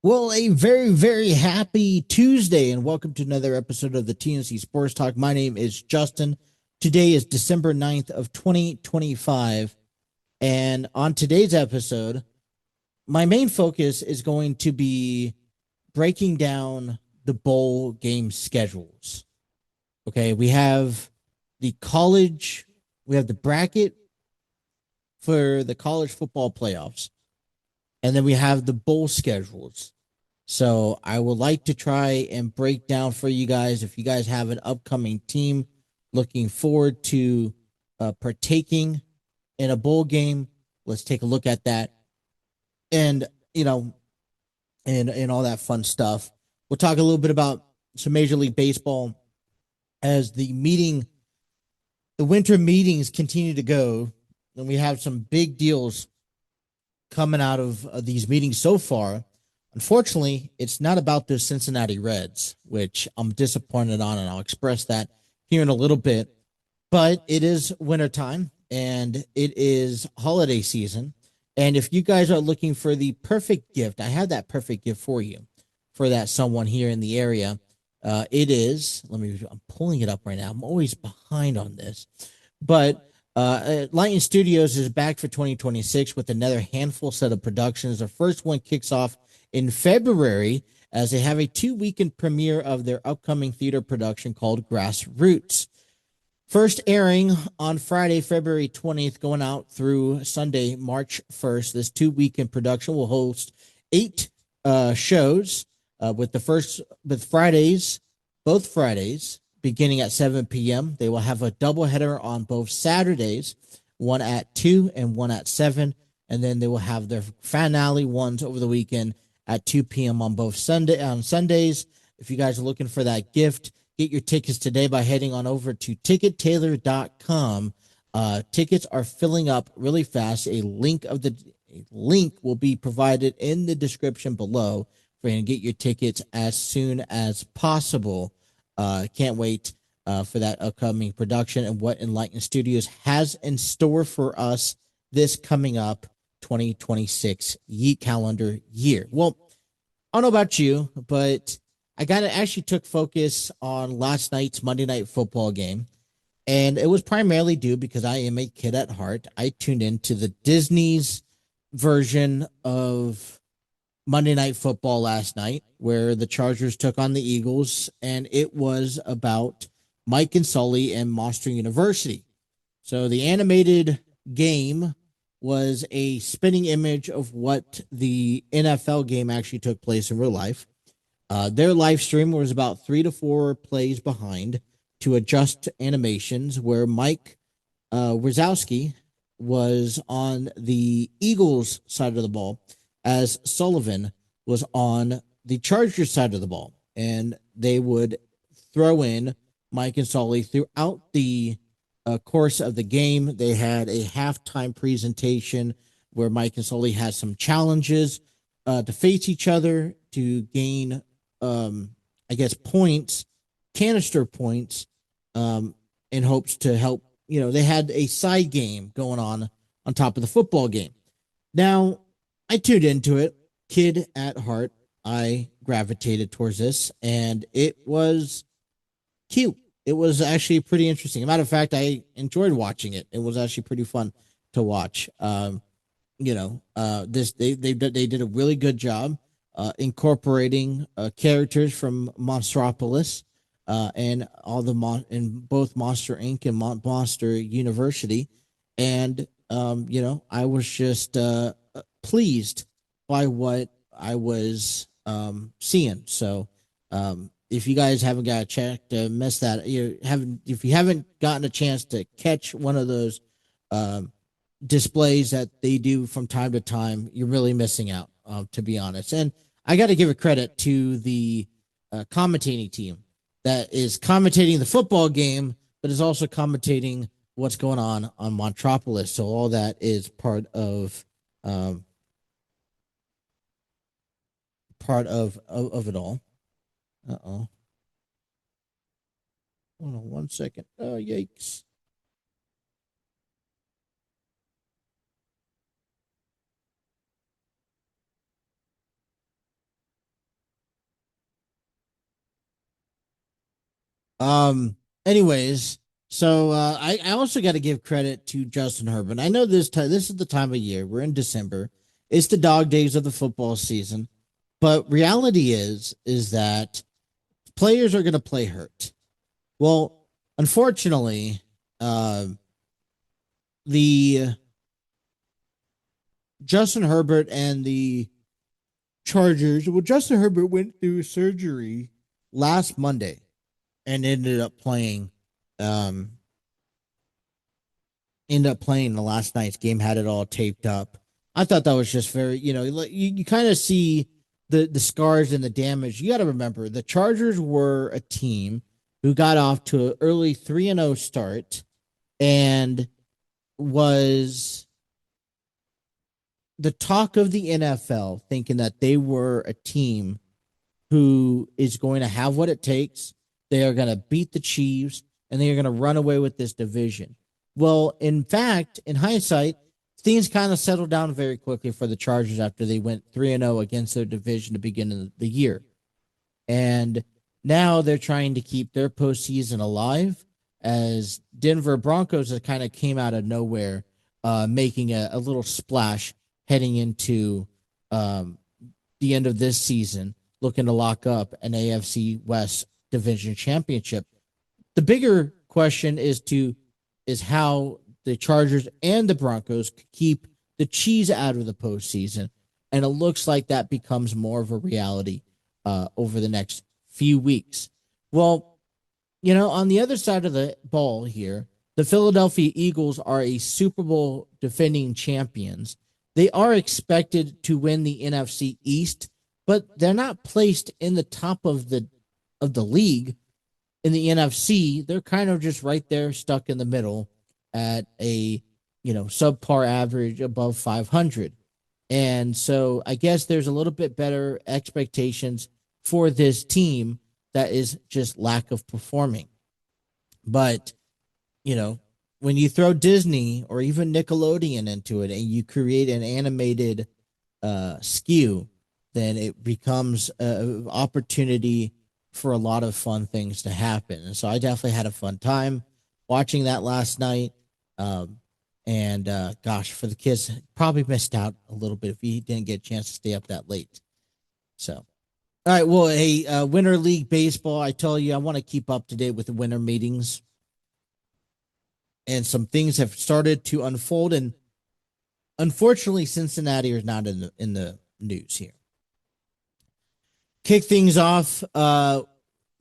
Well, a very, very happy Tuesday, and welcome to another episode of the TNC Sports Talk. My name is Justin. Today is December 9th of 2025, and on today's episode, my main focus is going to be breaking down the bowl game schedules. Okay, we have the college, we have the bracket for the college football playoffs, and then we have the bowl schedules. So I would like to try and break down for you guys if you guys have an upcoming team looking forward to partaking in a bowl game. Let's take a look at that, and you know, and all that fun stuff. We'll talk a little bit about some Major League Baseball as the winter meetings continue to go, and we have some big deals coming out of these meetings so far. Unfortunately, it's not about the Cincinnati Reds, which I'm disappointed on, and I'll express that here in a little bit. But it is wintertime and it is holiday season. And if you guys are looking for the perfect gift, I have that perfect gift for you, for that someone here in the area. I'm pulling it up right now. I'm always behind on this. But Lightning Studios is back for 2026 with another handful set of productions. The first one kicks off in February as they have a 2-weekend premiere of their upcoming theater production called Grassroots. First airing on Friday, February 20th, going out through Sunday, March 1st. This 2-weekend production will host 8 shows both Fridays, beginning at 7 p.m. They will have a doubleheader on both Saturdays, one at 2 and one at 7. And then they will have their finale ones over the weekend at 2 p.m. on Sundays. If you guys are looking for that gift, get your tickets today by heading on over to tickettailor.com. Tickets are filling up really fast. A link will be provided in the description below for you to get your tickets as soon as possible. Can't wait for that upcoming production and what Enlightened Studios has in store for us this coming up 2026 calendar year. Well, I don't know about you, but I actually took focus on last night's Monday Night Football game, and it was primarily due because I am a kid at heart. I tuned into the Disney's version of Monday Night Football last night, where the Chargers took on the Eagles, and it was about Mike and Sully and Monster University. So the animated game was a spinning image of what the NFL game actually took place in real life. Their live stream was about 3 to 4 plays behind to adjust animations, where Mike Wazowski was on the Eagles side of the ball, as Sullivan was on the Chargers side of the ball. And they would throw in Mike and Sully throughout the course of the game. They had a halftime presentation where Mike and Sully had some challenges to face each other to gain, points, canister points, in hopes to help. They had a side game going on top of the football game. Now, I tuned into it, kid at heart. I gravitated towards this, and it was cute. It was actually pretty interesting. As a matter of fact, I enjoyed watching it. It was actually pretty fun to watch. They did a really good job incorporating characters from Monstropolis and in both Monster Inc. and Monster University, and I was just pleased by what I was seeing. So if you guys haven't got a chance to miss that, if you haven't gotten a chance to catch one of those displays that they do from time to time, you're really missing out, to be honest. And I got to give a credit to the commentating team that is commentating the football game, but is also commentating what's going on Monstropolis. So all that is part of it all. Uh-oh. Hold on 1 second. Oh, yikes. Um. Anyways, so I also got to give credit to Justin Herbert. I know this is the time of year. We're in December. It's the dog days of the football season. But reality is that players are going to play hurt. Well, unfortunately, uh, the Justin Herbert and the Chargers. Well, Justin Herbert went through surgery last Monday and um, ended up playing the last night's game. Had it all taped up. I thought that was just very, you kind of see the scars and the damage. You got to remember the Chargers were a team who got off to an early 3-0 start and was the talk of the NFL, thinking that they were a team who is going to have what it takes. They are going to beat the Chiefs and they are going to run away with this division. Well, in fact, in hindsight, things kind of settled down very quickly for the Chargers after they went 3-0 against their division to begin the year. And now they're trying to keep their postseason alive as Denver Broncos that kind of came out of nowhere, making a little splash heading into um, the end of this season, looking to lock up an AFC West division championship. The bigger question is how the Chargers and the Broncos keep the cheese out of the postseason, and it looks like that becomes more of a reality over the next few weeks. Well, on the other side of the ball here, the Philadelphia Eagles are a Super Bowl defending champions. They are expected to win the NFC East, but they're not placed in the top of the league in the NFC. They're kind of just right there, stuck in the middle at a subpar average above 500. And so I guess there's a little bit better expectations for this team that is just lack of performing. But, when you throw Disney or even Nickelodeon into it and you create an animated skew, then it becomes an opportunity for a lot of fun things to happen. And so I definitely had a fun time watching that last night. And gosh, for the kids, probably missed out a little bit if he didn't get a chance to stay up that late. So, all right. Well, hey, Winter League Baseball, I tell you, I want to keep up to date with the winter meetings. And some things have started to unfold. And unfortunately, Cincinnati is not in the news here. Kick things off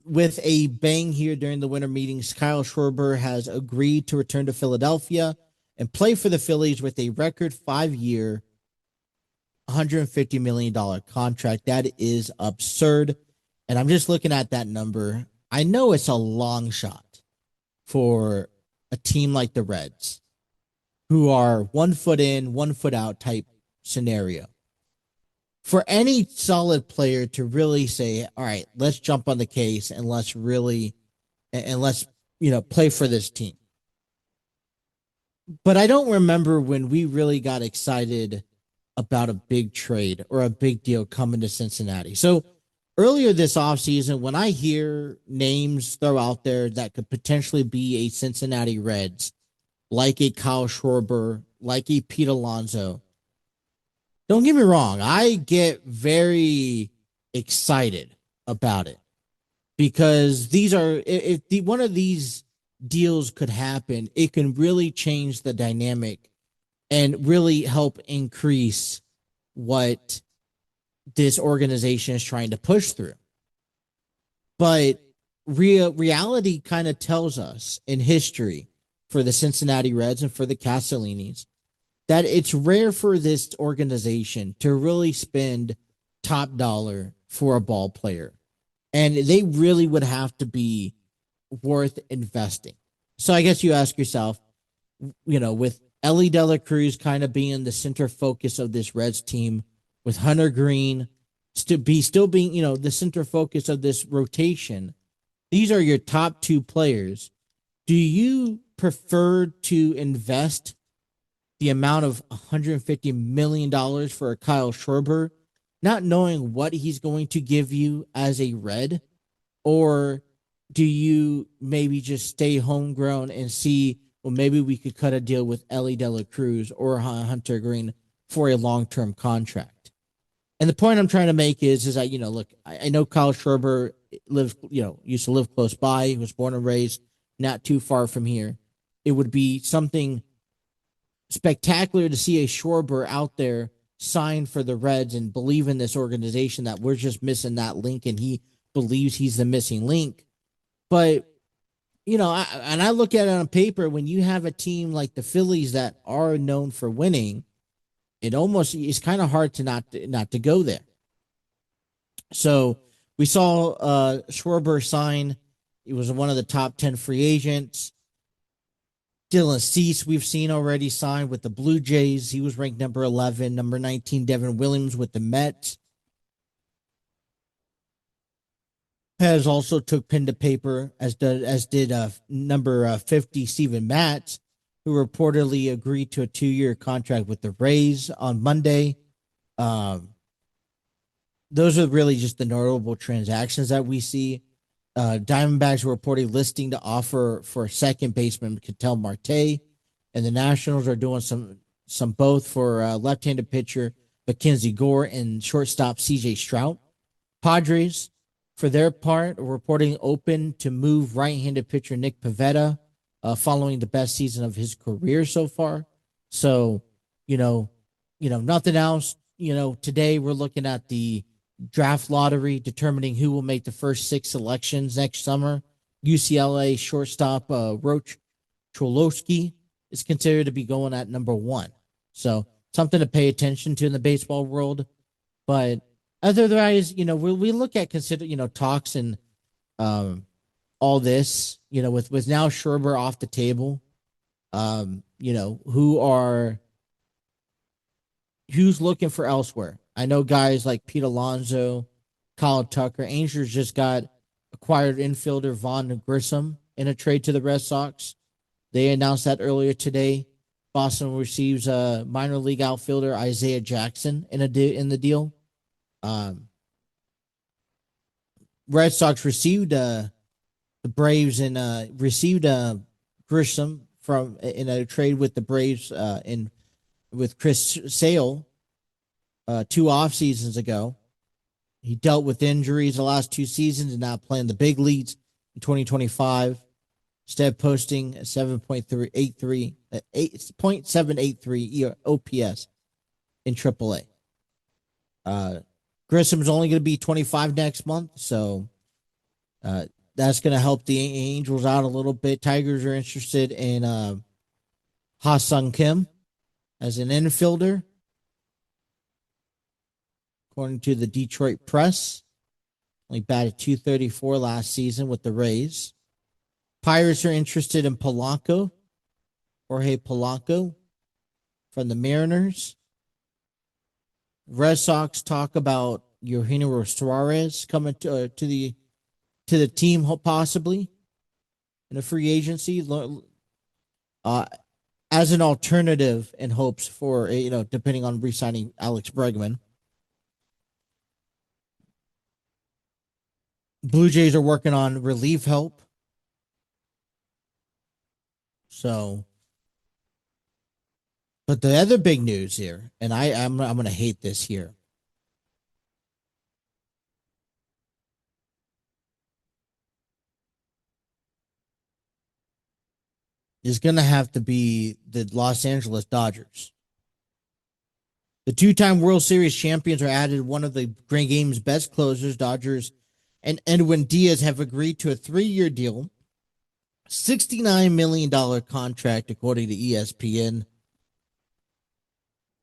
with a bang here during the winter meetings. Kyle Schwarber has agreed to return to Philadelphia and play for the Phillies with a record 5-year, $150 million contract. That is absurd. And I'm just looking at that number. I know it's a long shot for a team like the Reds, who are 1 foot in, 1 foot out type scenario. For any solid player to really say, all right, let's jump on the case and let's play for this team. But I don't remember when we really got excited about a big trade or a big deal coming to Cincinnati. So earlier this offseason, when I hear names throw out there that could potentially be a Cincinnati Reds, like a Kyle Schwarber, like a Pete Alonso, don't get me wrong, I get very excited about it because if one of these deals could happen, it can really change the dynamic and really help increase what this organization is trying to push through. But reality kind of tells us in history for the Cincinnati Reds and for the Castellinis that it's rare for this organization to really spend top dollar for a ball player. And they really would have to be worth investing. So I guess you ask yourself, with Ellie De La Cruz kind of being the center focus of this Reds team, with Hunter Green still being, the center focus of this rotation, these are your top 2 players. Do you prefer to invest the amount of $150 million for a Kyle Schwarber, not knowing what he's going to give you as a Red? Or do you maybe just stay homegrown and see, well, maybe we could cut a deal with Ellie De La Cruz or Hunter Green for a long-term contract? And the point I'm trying to make is that, look, I know Kyle Schwarber used to live close by. He was born and raised not too far from here. It would be something spectacular to see a Schwarber out there sign for the Reds and believe in this organization, that we're just missing that link, and he believes he's the missing link. But, I look at it on paper, when you have a team like the Phillies that are known for winning, it almost is kind of hard to not to go there. So we saw Schwarber sign. He was one of the top 10 free agents. Dylan Cease, we've seen already signed with the Blue Jays. He was ranked number 11. Number 19, Devin Williams with the Mets. Has also took pen to paper, as did number 50, Steven Matz, who reportedly agreed to a 2-year contract with the Rays on Monday. Those are really just the notable transactions that we see. Diamondbacks were reportedly listing to offer for second baseman Ketel Marte, and the Nationals are doing some both for left-handed pitcher Mackenzie Gore and shortstop CJ Strout. Padres, for their part, are reporting open to move right-handed pitcher Nick Pivetta, following the best season of his career so far. So, nothing else. Today we're looking at the draft lottery, determining who will make the first 6 selections next summer. UCLA shortstop Roach Cholowski is considered to be going at number 1. So something to pay attention to in the baseball world. But otherwise, we look at talks and all this, with now Schwarber off the table, who's looking for elsewhere. I know guys like Pete Alonso, Kyle Tucker. Angels just got acquired infielder Vaughn Grissom in a trade to the Red Sox. They announced that earlier today. Boston receives a minor league outfielder Isaiah Jackson in the deal. Red Sox received the Braves and received Grissom in a trade with the Braves with Chris Sale 2 off seasons ago. He dealt with injuries the last 2 seasons and now playing the big leagues in 2025. Instead posting a 8.783 OPS in AAA. Grissom's only going to be 25 next month, so that's going to help the Angels out a little bit. Tigers are interested in Ha-Sung Kim as an infielder, according to the Detroit Press. Only batted .234 last season with the Rays. Pirates are interested in Jorge Polanco from the Mariners. Red Sox talk about Eugenio Suarez coming to the team possibly in a free agency as an alternative in hopes for depending on re-signing Alex Bregman. Blue Jays are working on relief help. So, but the other big news here, and I'm going to hate this here. Is going to have to be the Los Angeles Dodgers. The 2-time World Series champions are added one of the game's best closers. Dodgers and Edwin Diaz have agreed to a 3-year deal, $69 million contract, according to ESPN.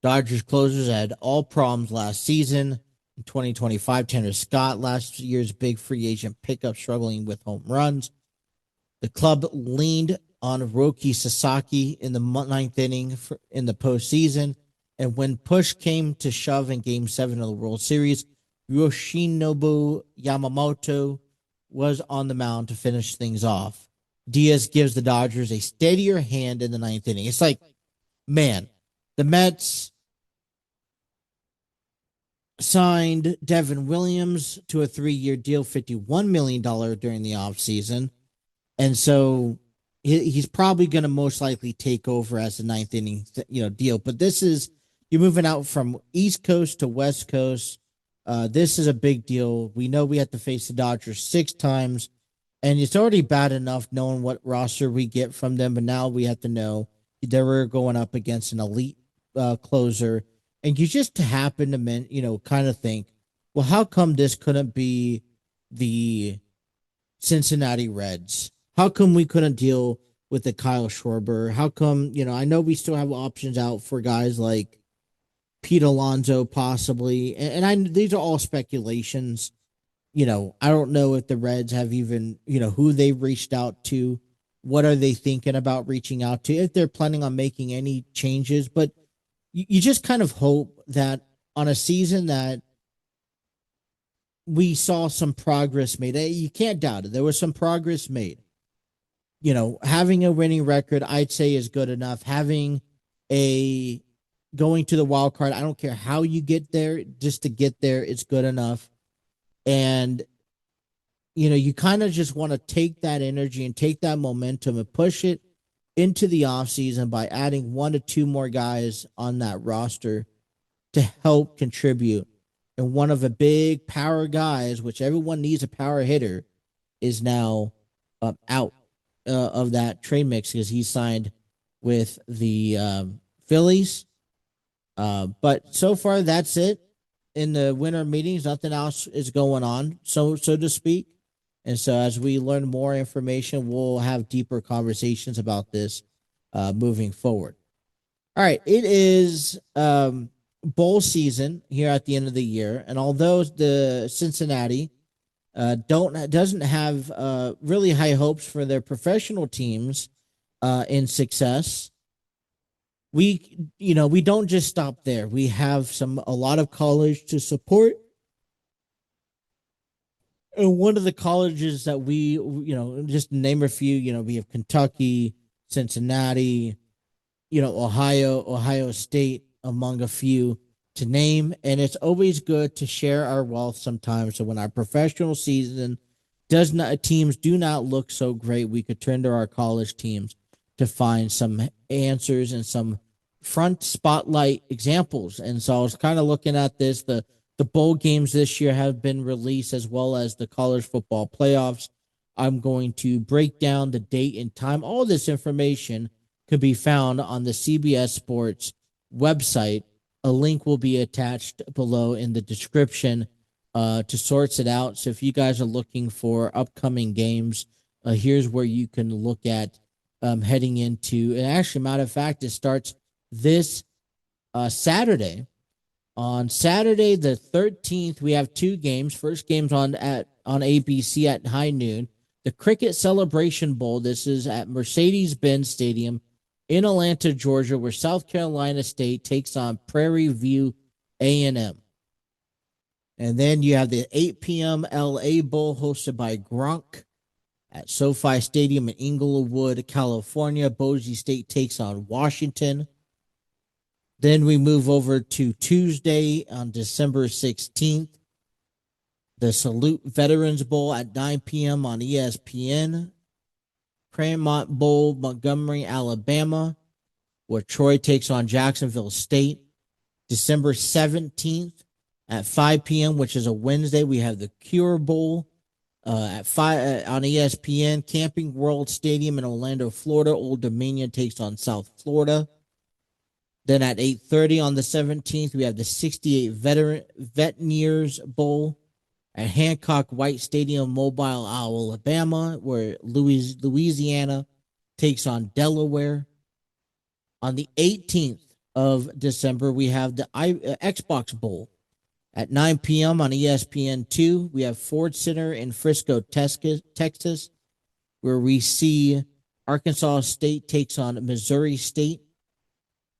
Dodgers closers had all problems last season. In 2025, Tanner Scott, last year's big free agent pickup, struggling with home runs. The club leaned on Roki Sasaki in the 9th inning in the postseason. And when push came to shove in Game 7 of the World Series, Yoshinobu Yamamoto was on the mound to finish things off. Diaz gives the Dodgers a steadier hand in the 9th inning. It's like, man, the Mets signed Devin Williams to a 3-year deal, $51 million during the offseason. And so he's probably going to most likely take over as a ninth inning, deal. But this is, you're moving out from East Coast to West Coast. This is a big deal. We know we have to face the Dodgers 6 times, and it's already bad enough knowing what roster we get from them. But now we have to know that we're going up against an elite closer. And you just happen to, kind of think, well, how come this couldn't be the Cincinnati Reds? How come we couldn't deal with the Kyle Schwarber? How come, I know we still have options out for guys like Pete Alonso possibly. And these are all speculations. I don't know if the Reds have even, who they've reached out to. What are they thinking about reaching out to? If they're planning on making any changes. But you just kind of hope that on a season that we saw some progress made. You can't doubt it. There was some progress made. Having a winning record, I'd say, is good enough. Having going to the wild card, I don't care how you get there, just to get there, it's good enough. And, you kind of just want to take that energy and take that momentum and push it into the offseason by adding 1 to 2 more guys on that roster to help contribute. And one of the big power guys, which everyone needs a power hitter, is now out of that trade mix because he signed with the Phillies. But so far, that's it in the winter meetings. Nothing else is going on, so to speak. And so as we learn more information, we'll have deeper conversations about this moving forward. All right, it is bowl season here at the end of the year, and although the Cincinnati doesn't have really high hopes for their professional teams in success, we don't just stop there. We have a lot of college to support. And one of the colleges that we, just to name a few, we have Kentucky, Cincinnati, Ohio State, among a few to name. And it's always good to share our wealth sometimes. So when our professional season teams do not look so great, we could turn to our college teams to find some answers and some front spotlight examples. And so I was kind of looking at this. The bowl games this year have been released, as well as the college football playoffs. I'm going to break down the date and time. All this information could be found on the CBS Sports website. A link will be attached below in the description to source it out. So if you guys are looking for upcoming games, here's where you can look at heading into. And actually, matter of fact, it starts this Saturday. On Saturday the 13th, we have 2 games. First game's on ABC at high noon. The Cricket Celebration Bowl. This is at Mercedes-Benz Stadium in Atlanta, Georgia, where South Carolina State takes on Prairie View A&M. And then you have the 8 p.m. LA Bowl hosted by Gronk at SoFi Stadium in Inglewood, California. Boise State takes on Washington. Then we move over to Tuesday on December 16th. The Salute Veterans Bowl at 9 p.m. on ESPN. Craymont Bowl, Montgomery, Alabama, where Troy takes on Jacksonville State. December 17th at 5 p.m., which is a Wednesday, we have the Cure Bowl at 5 on ESPN. Camping World Stadium in Orlando, Florida. Old Dominion takes on South Florida. Then at 8:30 on the 17th, we have the 68 Veterinarians Bowl at Hancock White Stadium, Mobile, Alabama, where Louisiana takes on Delaware. On the 18th of December, we have the Xbox Bowl at 9 p.m. on ESPN2. We have Ford Center in Frisco, Texas, where we see Arkansas State takes on Missouri State.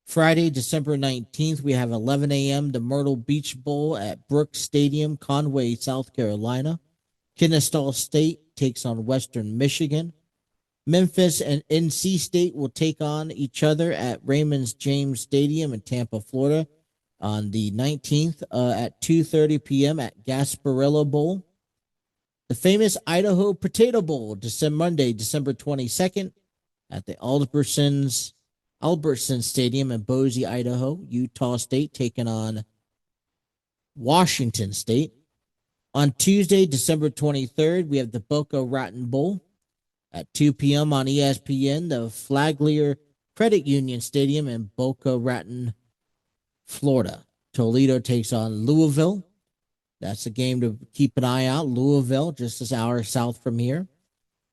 Friday, December 19th, we have 11 a.m. the Myrtle Beach Bowl at Brooks Stadium, Conway, South Carolina. Kennesaw State takes on Western Michigan. Memphis and NC State will take on each other at Raymond James Stadium in Tampa, Florida. On the 19th at 2:30 p.m. at Gasparilla Bowl. The famous Idaho Potato Bowl, Monday, December 22nd at the Albertson Stadium in Boise, Idaho. Utah State taking on Washington State. On Tuesday, December 23rd, we have the Boca Raton Bowl at 2 p.m. on ESPN, the Flagler Credit Union Stadium in Boca Raton, Florida. Toledo takes on Louisville. That's a game to keep an eye out. Louisville, just an hour south from here.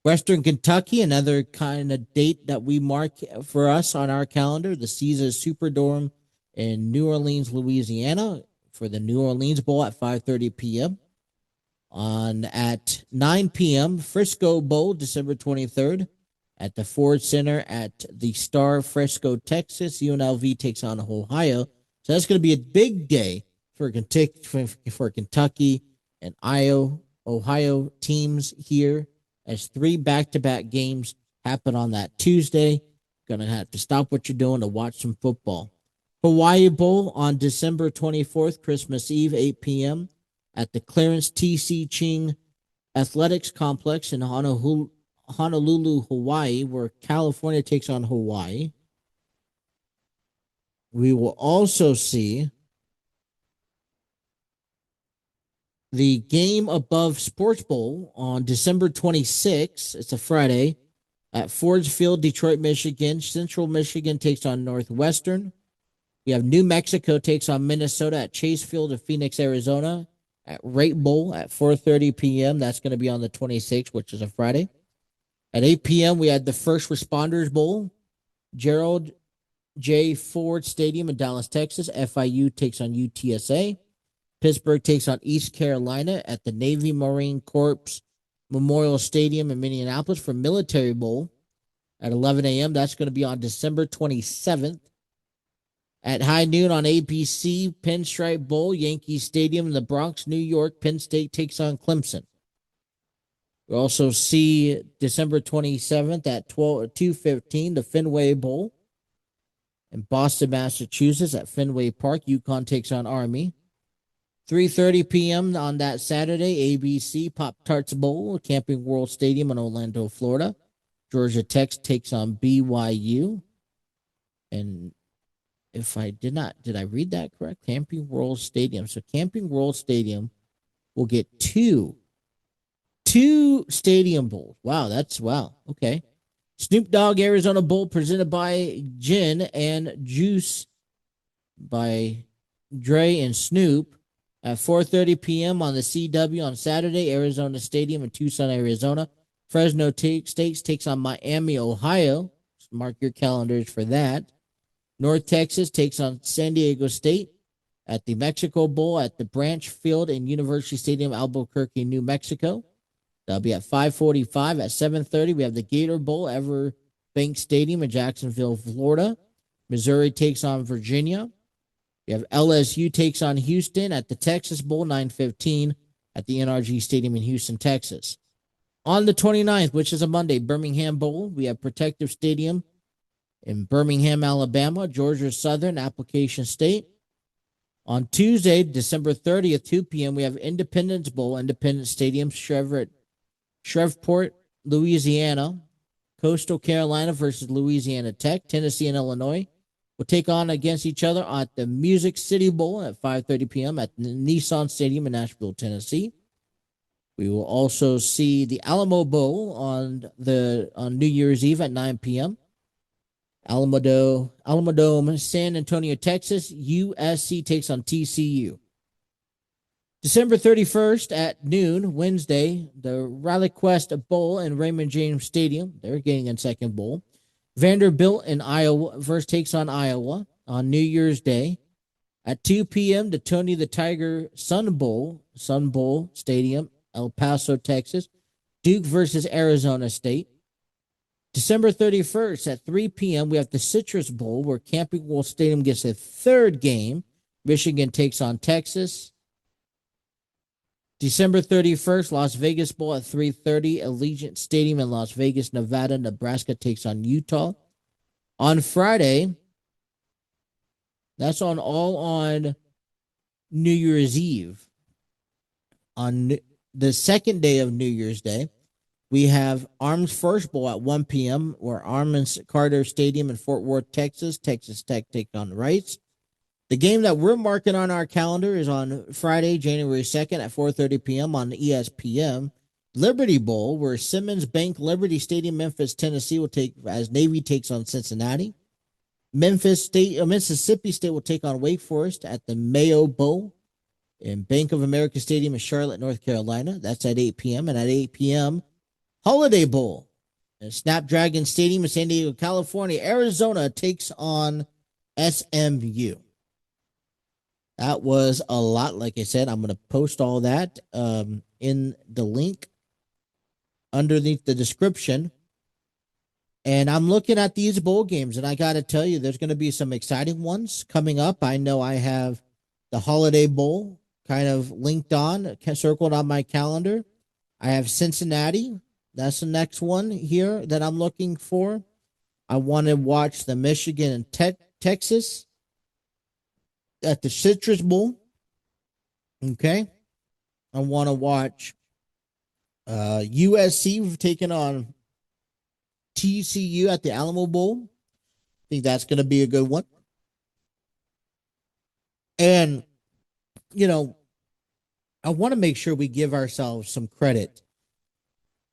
Western Kentucky, another kind of date that we mark for us on our calendar, the Caesars Superdome in New Orleans, Louisiana, for the New Orleans Bowl at 5:30 p.m. At 9 p.m., Frisco Bowl, December 23rd, at the Ford Center at the Star, Frisco, Texas. UNLV takes on Ohio. So that's going to be a big day for Kentucky and Ohio teams here, as 3 back-to-back games happen on that Tuesday. Going to have to stop what you're doing to watch some football. Hawaii Bowl on December 24th, Christmas Eve, 8 p.m. at the Clarence T.C. Ching Athletics Complex in Honolulu, Hawaii, where California takes on Hawaii. We will also see the Game Above Sports Bowl on December 26th. It's a Friday at Ford Field, Detroit, Michigan. Central Michigan takes on Northwestern. We have New Mexico takes on Minnesota at Chase Field in Phoenix, Arizona. At Rate Bowl at 4:30 p.m. That's going to be on the 26th, which is a Friday. At 8 p.m., we had the First Responders Bowl. Gerald J. Ford Stadium in Dallas, Texas. FIU takes on UTSA. Pittsburgh takes on East Carolina at the Navy Marine Corps Memorial Stadium in Minneapolis for Military Bowl at 11 a.m. That's going to be on December 27th. At high noon on ABC, Pinstripe Bowl, Yankee Stadium in the Bronx, New York. Penn State takes on Clemson. We also see December 27th at 2:15, the Fenway Bowl in Boston, Massachusetts at Fenway Park. UConn takes on Army. 3:30 p.m. on that Saturday, ABC Pop-Tarts Bowl, Camping World Stadium in Orlando, Florida. Georgia Tech takes on BYU. And if I did I read that correct? Camping World Stadium. So Camping World Stadium will get two stadium bowls. Wow. Okay. Snoop Dogg Arizona Bowl presented by Gin and Juice by Dre and Snoop at 4:30 p.m. on the CW on Saturday, Arizona Stadium in Tucson, Arizona. Fresno State takes on Miami, Ohio. Mark your calendars for that. North Texas takes on San Diego State at the Mexico Bowl at the Branch Field and University Stadium, Albuquerque, New Mexico. That'll be at 5:45. At 7:30, we have the Gator Bowl, Everbank Stadium in Jacksonville, Florida. Missouri takes on Virginia. We have LSU takes on Houston at the Texas Bowl, 9:15 at the NRG Stadium in Houston, Texas. On the 29th, which is a Monday, Birmingham Bowl, we have Protective Stadium in Birmingham, Alabama. Georgia Southern, Application State. On Tuesday, December 30th, 2 p.m., we have Independence Bowl, Independence Stadium, Shreveport, Louisiana. Coastal Carolina versus Louisiana Tech. Tennessee and Illinois will take on against each other at the Music City Bowl at 5:30 p.m. at the Nissan Stadium in Nashville, Tennessee. We will also see the Alamo Bowl on New Year's Eve at 9 p.m. Alamodome, San Antonio, Texas. USC takes on TCU. December 31st at noon, Wednesday, the Rally Quest Bowl in Raymond James Stadium. They're getting in second bowl. Vanderbilt in Iowa first takes on Iowa on New Year's Day. At 2 p.m., the Tony the Tiger Sun Bowl Stadium, El Paso, Texas. Duke versus Arizona State. December 31st at 3 p.m., we have the Citrus Bowl, where Camping World Stadium gets a third game. Michigan takes on Texas. December 31st, Las Vegas Bowl at 3:30, Allegiant Stadium in Las Vegas, Nevada. Nebraska takes on Utah. On Friday, That's all on New Year's Eve. On the second day of New Year's Day, we have Arms First Bowl at 1 p.m. or Arms Carter Stadium in Fort Worth, Texas. Texas Tech taking on Rice. The game that we're marking on our calendar is on Friday, January 2nd at 4:30 p.m. on ESPN. Liberty Bowl, where Simmons Bank Liberty Stadium, Memphis, Tennessee, will take as Navy takes on Cincinnati. Mississippi State will take on Wake Forest at the Mayo Bowl in Bank of America Stadium in Charlotte, North Carolina. That's at 8 p.m. And at 8 p.m., Holiday Bowl in Snapdragon Stadium in San Diego, California. Arizona takes on SMU. That was a lot. Like I said, I'm going to post all that in the link underneath the description. And I'm looking at these bowl games, and I got to tell you, there's going to be some exciting ones coming up. I know I have the Holiday Bowl kind of linked on, circled on my calendar. I have Cincinnati. That's the next one here that I'm looking for. I want to watch the Michigan and Texas at the Citrus Bowl. Okay. I want to watch USC taking on TCU at the Alamo Bowl. I think that's going to be a good one. And, you know, I want to make sure we give ourselves some credit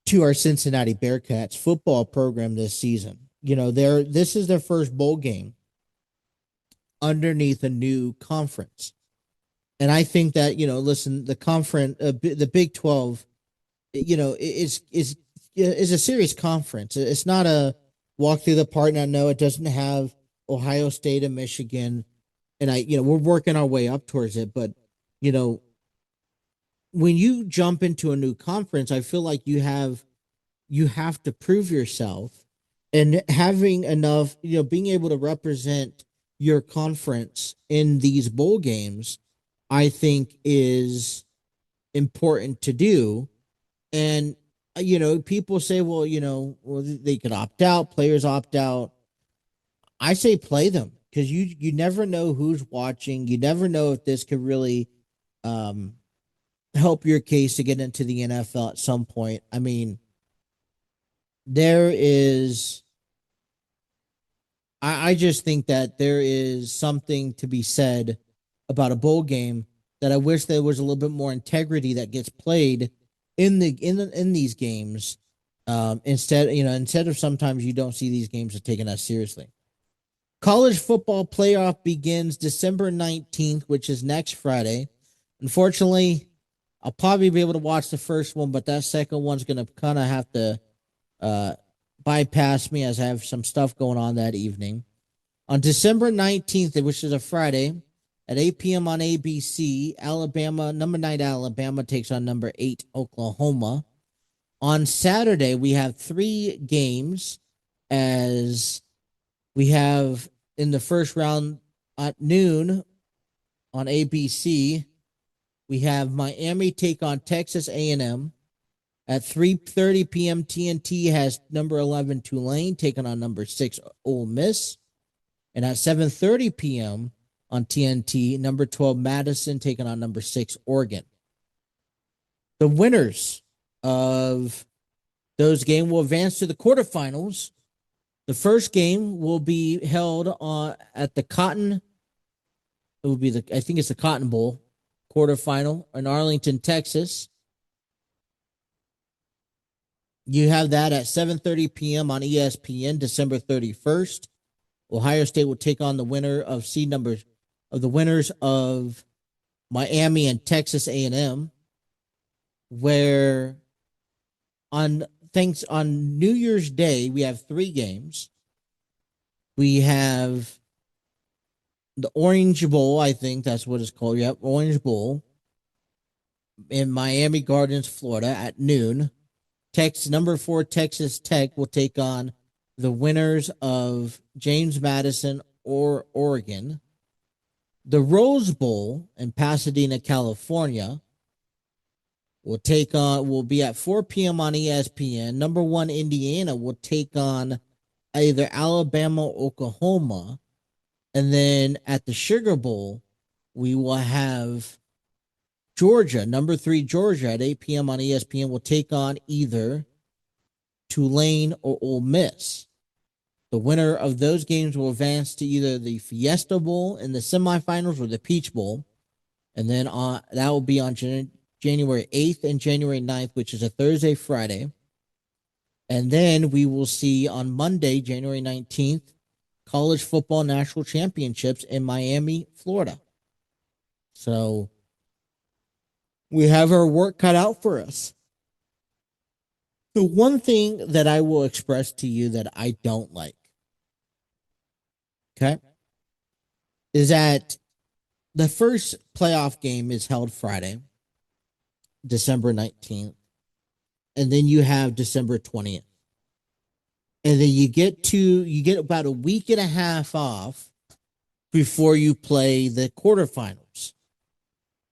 to our Cincinnati Bearcats football program this season. You know, this is their first bowl game underneath a new conference. And I think that, you know, listen, the conference, the Big 12, you know, is a serious conference. It's not a walk through the park. And I know it doesn't have Ohio State and Michigan. And we're working our way up towards it. But, you know, when you jump into a new conference, I feel like you have to prove yourself, and having enough, you know, being able to represent your conference in these bowl games, I think is important to do. And, you know, people say, well, they could opt out, players opt out. I say play them, because you never know who's watching. You never know if this could really help your case to get into the NFL at some point. I mean, I just think that there is something to be said about a bowl game, that I wish there was a little bit more integrity that gets played in these games. Instead of sometimes you don't see these games are taken as seriously. College football playoff begins December 19th, which is next Friday. Unfortunately, I'll probably be able to watch the first one, but that second one's going to kind of have to bypass me, as I have some stuff going on that evening. On December 19th, which is a Friday, at 8 p.m. on ABC, number 9 Alabama takes on number 8 Oklahoma. On Saturday, we have 3 games, as we have in the first round at noon on ABC. We have Miami take on Texas A&M. At 3:30 p.m., TNT has number 11 Tulane taking on number 6 Ole Miss. And at 7:30 p.m. on TNT, number 12 Madison taking on number 6 Oregon. The winners of those games will advance to the quarterfinals. The first game will be held at the Cotton. It will be I think it's the Cotton Bowl quarterfinal in Arlington, Texas. You have that at 7:30 p.m. on ESPN, December 31st. Ohio State will take on the winner of the winners of Miami and Texas A&M, where on New Year's Day, we have 3 games. We have the Orange Bowl, I think that's what it's called. Yep, Orange Bowl in Miami Gardens, Florida at noon. Number 4 Texas Tech will take on the winners of James Madison or Oregon. The Rose Bowl in Pasadena, California will be at 4 p.m. on ESPN. Number 1 Indiana will take on either Alabama or Oklahoma. And then at the Sugar Bowl, we will have Georgia, number 3 Georgia at 8 p.m. on ESPN will take on either Tulane or Ole Miss. The winner of those games will advance to either the Fiesta Bowl in the semifinals or the Peach Bowl. And then that will be on January 8th and January 9th, which is a Thursday, Friday. And then we will see on Monday, January 19th, college football national championships in Miami, Florida. So we have our work cut out for us. The one thing that I will express to you that I don't like, okay, is that the first playoff game is held Friday, December 19th, and then you have December 20th. And then you get about a week and a half off before you play the quarterfinals.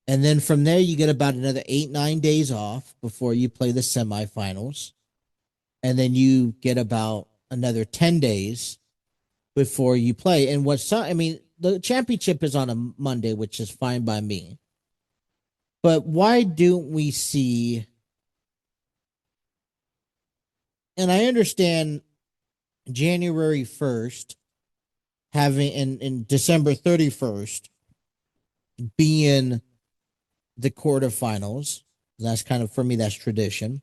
And then from there, you get about another 8-9 days off before you play the semifinals. And then you get about another 10 days before you play. And the championship is on a Monday, which is fine by me. But why don't we see, and I understand January 1st having in December 31st being the quarterfinals. That's kind of, for me, that's tradition.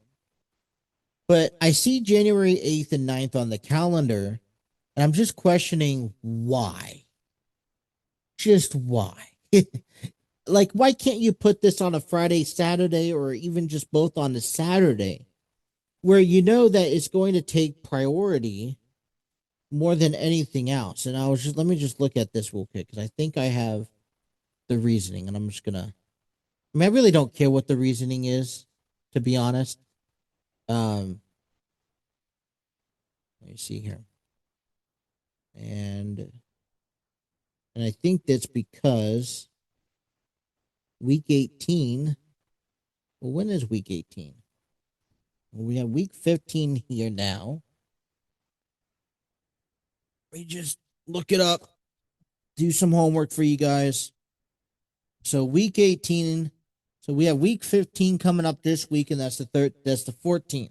But I see January 8th and 9th on the calendar, and I'm just questioning why. Just why? Like, why can't you put this on a Friday, Saturday, or even just both on the Saturday, where you know that it's going to take priority more than anything else? And let me just look at this real quick, because I think I have the reasoning, and I'm just gonna. I really don't care what the reasoning is, to be honest. Let me see here. And I think that's because week 18. Well, when is week 18? Well, we have week 15 here now. We just look it up, do some homework for you guys. So week 18. So we have week 15 coming up this week, and that's the 14th.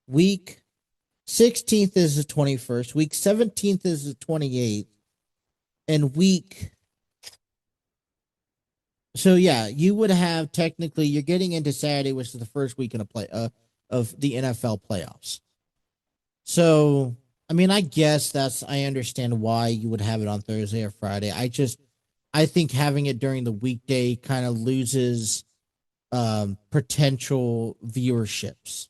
Week 16th is the 21st. Week 17th is the 28th. And so yeah, you would have technically, you're getting into Saturday, which is the first week of the NFL playoffs. So, I guess I understand why you would have it on Thursday or Friday. I think having it during the weekday kind of loses potential viewerships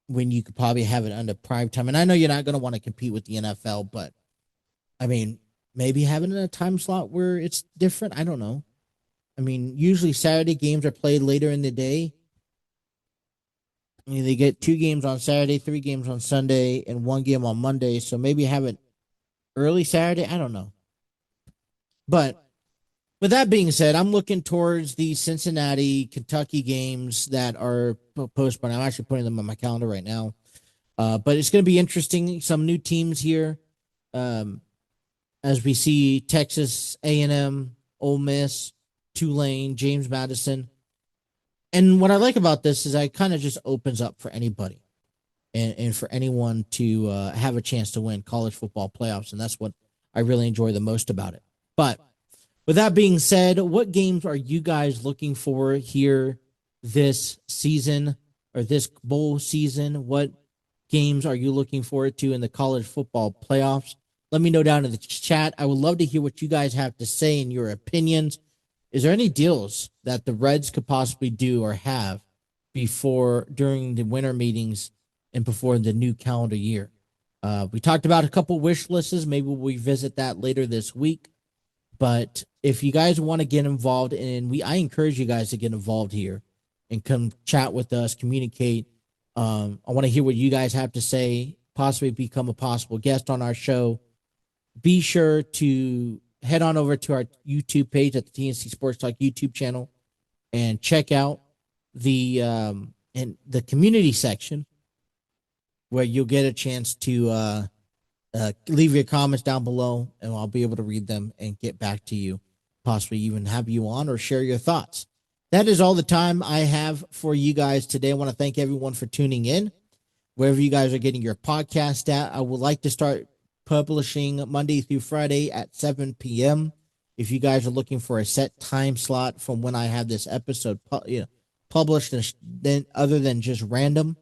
when you could probably have it under prime time. And I know you're not going to want to compete with the NFL, but maybe having it in a time slot where it's different. I don't know. Usually Saturday games are played later in the day. They get 2 games on Saturday, 3 games on Sunday, and 1 game on Monday. So maybe have it early Saturday. I don't know. But with that being said, I'm looking towards the Cincinnati, Kentucky games that are postponed. I'm actually putting them on my calendar right now. But it's going to be interesting. Some new teams here. As we see Texas A&M, Ole Miss, Tulane, James Madison. And what I like about this is it kind of just opens up for anybody and for anyone to have a chance to win college football playoffs. And that's what I really enjoy the most about it. But with that being said, what games are you guys looking for here this season or this bowl season? What games are you looking forward to in the college football playoffs? Let me know down in the chat. I would love to hear what you guys have to say and your opinions. Is there any deals that the Reds could possibly do or have during the winter meetings and before the new calendar year? We talked about a couple wish lists. Maybe we'll revisit that later this week. But if you guys want to get involved, I encourage you guys to get involved here and come chat with us, communicate. I want to hear what you guys have to say, possibly become a possible guest on our show. Be sure to head on over to our YouTube page at the TNC Sports Talk YouTube channel and check out the community section where you'll get a chance to leave your comments down below, and I'll be able to read them and get back to you, possibly even have you on or share your thoughts. That is all the time I have for you guys today. I want to thank everyone for tuning in. Wherever you guys are getting your podcast at, I would like to start publishing Monday through Friday at 7 p.m. If you guys are looking for a set time slot from when I have this episode published, and then other than just random.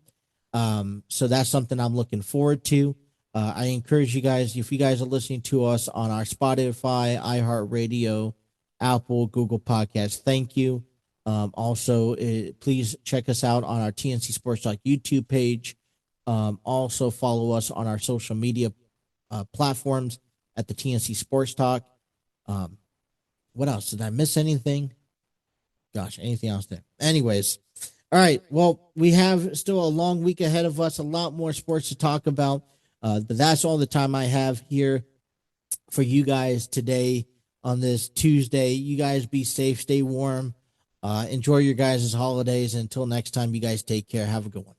So that's something I'm looking forward to. I encourage you guys, if you guys are listening to us on our Spotify, iHeartRadio, Apple, Google Podcasts, thank you. Also, please check us out on our TNC Sports Talk YouTube page. Also, follow us on our social media platforms at the TNC Sports Talk. What else? Did I miss anything? Gosh, anything else there? Anyways, all right. Well, we have still a long week ahead of us, a lot more sports to talk about. But that's all the time I have here for you guys today on this Tuesday. You guys be safe, stay warm, enjoy your guys' holidays. Until next time, you guys take care. Have a good one.